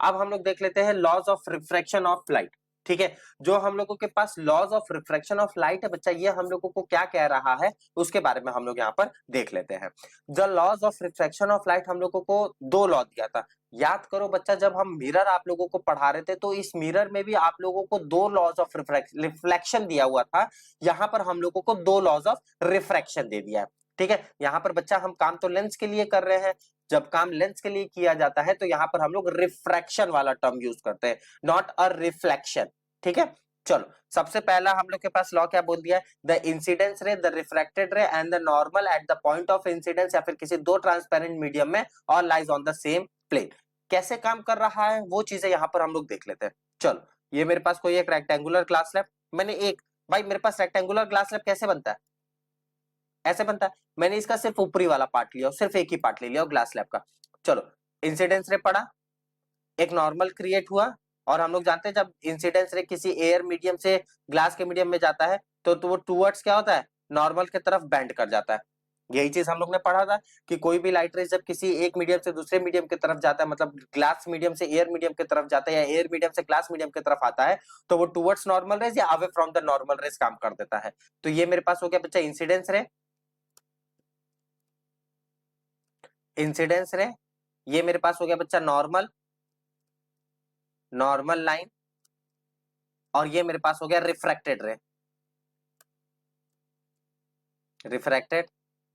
अब हम लोग देख लेते हैं laws of refraction of light. ठीक है, जो हम लोगों के पास laws of refraction of light है बच्चा, ये हम लोगों को क्या कह रहा है उसके बारे में हम लोग यहाँ पर देख लेते हैं। The laws of refraction of light हम लोगों को दो लॉ दिया था। याद करो बच्चा, जब हम मिरर आप लोगों को पढ़ा रहे थे तो इस मिरर में भी आप लोगों को दो लॉज ऑफ रिफ्लेक्शन दिया हुआ था। यहाँ पर हम लोगों को दो लॉज ऑफ रिफ्रैक्शन दे दिया है। ठीक है, यहाँ पर बच्चा हम काम तो लेंस के लिए कर रहे हैं, जब काम लेंस के लिए किया जाता है तो यहाँ पर हम लोग रिफ्रैक्शन वाला टर्म यूज करते हैं, नॉट अ रिफ्लेक्शन। ठीक है, चलो सबसे पहला हम लोग के पास लॉ क्या बोल दिया है, the incidence ray, the refracted ray and the normal at the point of incidence या फिर किसी दो ट्रांसपेरेंट मीडियम में और lies on the same plane. कैसे काम कर रहा है वो चीजें यहाँ पर हम लोग देख लेते हैं। चलो, ये मेरे पास कोई एक रेक्टेंगुलर ग्लास स्लैब, मैंने एक, भाई मेरे पास रेक्टेंगुलर ग्लास स्लैब कैसे बनता है, ऐसे बनता है। मैंने इसका सिर्फ ऊपरी वाला पार्ट लिया, सिर्फ एक ही पार्ट ले लिया ग्लास स्लैब का। चलो, इंसिडेंस रे पड़ा, एक नॉर्मल क्रिएट हुआ, और हम लोग जानते हैं जब इंसिडेंस रे किसी एयर मीडियम से ग्लास के मीडियम में जाता है तो वो टूवर्ड्स क्या होता है, नॉर्मल की तरफ बेंड कर जाता है। यही चीज हम लोग ने पढ़ा था कि कोई भी लाइट रेज जब किसी एक मीडियम से दूसरे मीडियम की तरफ जाता है, मतलब ग्लास मीडियम से एयर मीडियम की तरफ जाता है या एयर मीडियम से ग्लास मीडियम की तरफ आता है, तो वो टूवर्ड्स नॉर्मल रेज या away from the normal rays काम कर देता है। तो ये मेरे पास हो गया बच्चा इंसिडेंस रे, इंसिडेंस रे, ये मेरे पास हो गया बच्चा नॉर्मल, नॉर्मल लाइन, और ये मेरे पास हो गया रिफ्रैक्टेड रे, रिफ्रैक्टेड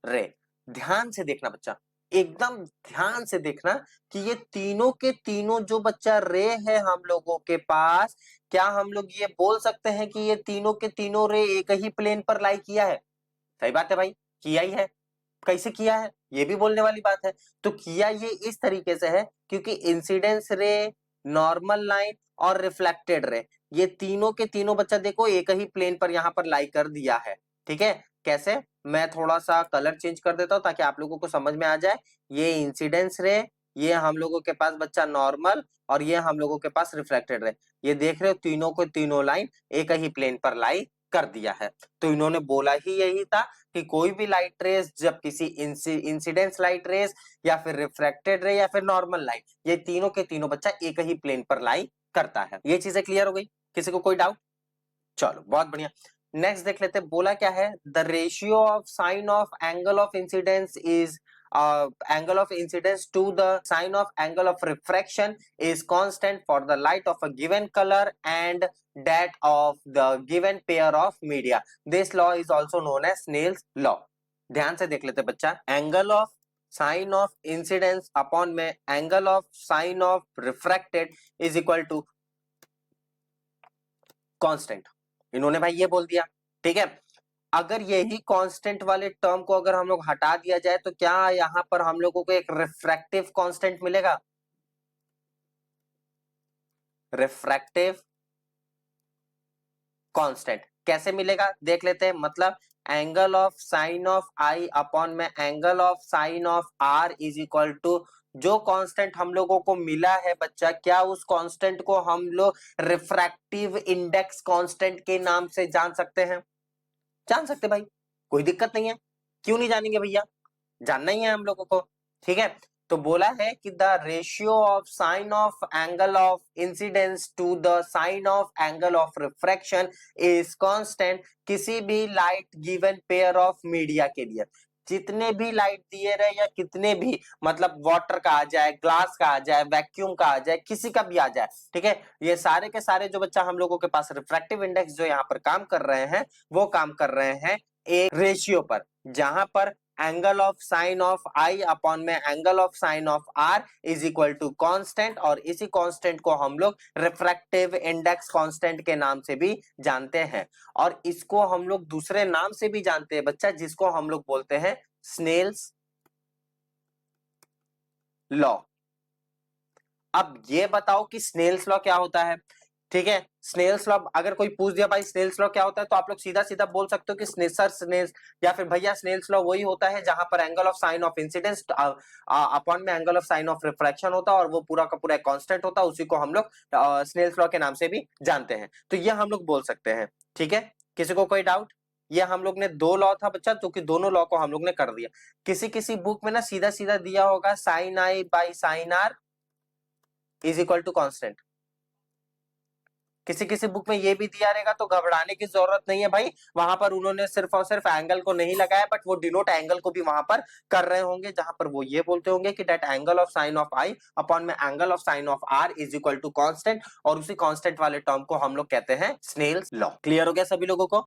रे। ध्यान से देखना बच्चा, एकदम ध्यान से देखना कि ये तीनों के तीनों जो बच्चा रे है हम लोगों के पास, क्या हम लोग ये बोल सकते हैं कि ये तीनों के तीनों रे एक ही प्लेन पर लाई किया है? सही बात है भाई, किया ही है। कैसे किया है ये भी बोलने वाली बात है। तो किया ये इस तरीके से है क्योंकि इंसिडेंस रे, नॉर्मल लाइन और रिफ्लेक्टेड रे, ये तीनों के तीनों बच्चा देखो एक ही प्लेन पर यहाँ पर लाई कर दिया है। ठीक है, कैसे, मैं थोड़ा सा कलर चेंज कर देता हूं ताकि आप लोगों को समझ में आ जाए। ये इंसिडेंस रे, ये हम लोगों के पास बच्चा नॉर्मल, और ये हम लोगों के पास रिफ्लेक्टेड रे, ये देख रहे हो तीनों को तीनों लाइन एक ही प्लेन पर लाई कर दिया है। तो इन्होंने बोला ही यही था कि कोई भी लाइट रेस जब किसी इंसिडेंस लाइट रेस या फिर रिफ्रैक्टेड रे या फिर नॉर्मल लाइट, ये तीनों के तीनों बच्चा एक ही प्लेन पर लाई करता है। ये चीजें क्लियर हो गई, किसी को कोई डाउट? चलो बहुत बढ़िया, नेक्स्ट देख लेते हैं। बोला क्या है, the ratio of sine of angle of incidence is angle of incidence to the sine of angle of refraction is constant for the light of a given color and that of the given pair of media. This law is also known as Snell's law. ध्यान से देख लेते बच्चा, angle of sine of incidence upon में angle of sine of refracted is equal to constant. इन्होंने भाई ये बोल दिया। ठीक है, अगर यही कांस्टेंट वाले टर्म को अगर हम लोग हटा दिया जाए तो क्या यहां पर हम लोगों को एक रिफ्रैक्टिव कांस्टेंट मिलेगा? रिफ्रैक्टिव कांस्टेंट कैसे मिलेगा देख लेते हैं। मतलब angle of sine of I upon में angle of sine of R is equal to, जो कांस्टेंट हम लोगों को मिला है बच्चा, क्या उस कांस्टेंट को हम लोग रिफ्रैक्टिव इंडेक्स कांस्टेंट के नाम से जान सकते हैं? जान सकते भाई, कोई दिक्कत नहीं है। क्यों नहीं जानेंगे भैया, जानना ही है हम लोगों को। ठीक है, तो बोला है कि the ratio of sine of angle of incidence to the sine of angle of refraction is constant किसी भी light given pair of media के लिए। जितने भी लाइट दिए रहे या कितने भी, मतलब वाटर का आ जाए, ग्लास का आ जाए, वैक्यूम का आ जाए, किसी का भी आ जाए, ठीक है, ये सारे के सारे जो बच्चा हम लोगों के पास रिफ्रैक्टिव इंडेक्स जो यहाँ पर काम कर रहे हैं वो काम कर रहे हैं एक रेशियो पर, जहां पर angle of sine of I upon में angle of sine of R is equal to constant, और इसी कांस्टेंट को हम लोग रिफ्रैक्टिव इंडेक्स कांस्टेंट के नाम से भी जानते हैं। और इसको हम लोग दूसरे नाम से भी जानते हैं बच्चा, जिसको हम लोग बोलते हैं स्नेल्स लॉ। अब ये बताओ कि स्नेल्स लॉ क्या होता है? ठीक है, स्नेल्स लॉ अगर कोई पूछ दिया भाई स्नेल्स लॉ क्या होता है, तो आप लोग सीधा सीधा बोल सकते हो कि सर स्नेल्स या फिर भैया स्नेल्स लॉ वही होता है जहां पर angle of sine of incidence upon में angle of sine of refraction होता है, और वो पूरा का पूरा कांस्टेंट होता है, उसी को हम लोग स्नेल्स लॉ के नाम से भी जानते हैं। तो ये हम लोग बोल सकते हैं। ठीक है, किसी को कोई डाउट? ये हम लोग ने दो लॉ था बच्चा, तो कि दोनों लॉ को हम लोग ने कर दिया। किसी किसी बुक में ना सीधा सीधा दिया होगा sine i by sine r, is equal to constant. किसी किसी बुक में ये भी दिया रहेगा तो घबराने की जरूरत नहीं है भाई, वहां पर उन्होंने सिर्फ और सिर्फ एंगल को नहीं लगाया, बट वो डिनोट एंगल को भी वहां पर कर रहे होंगे, जहां पर वो ये बोलते होंगे कि that angle of sine of I upon में angle of sine of R is equal to constant, और उसी कांस्टेंट वाले टर्म को हम लोग कहते हैं स्नेल्स लॉ। क्लियर हो गया सभी लोगों को?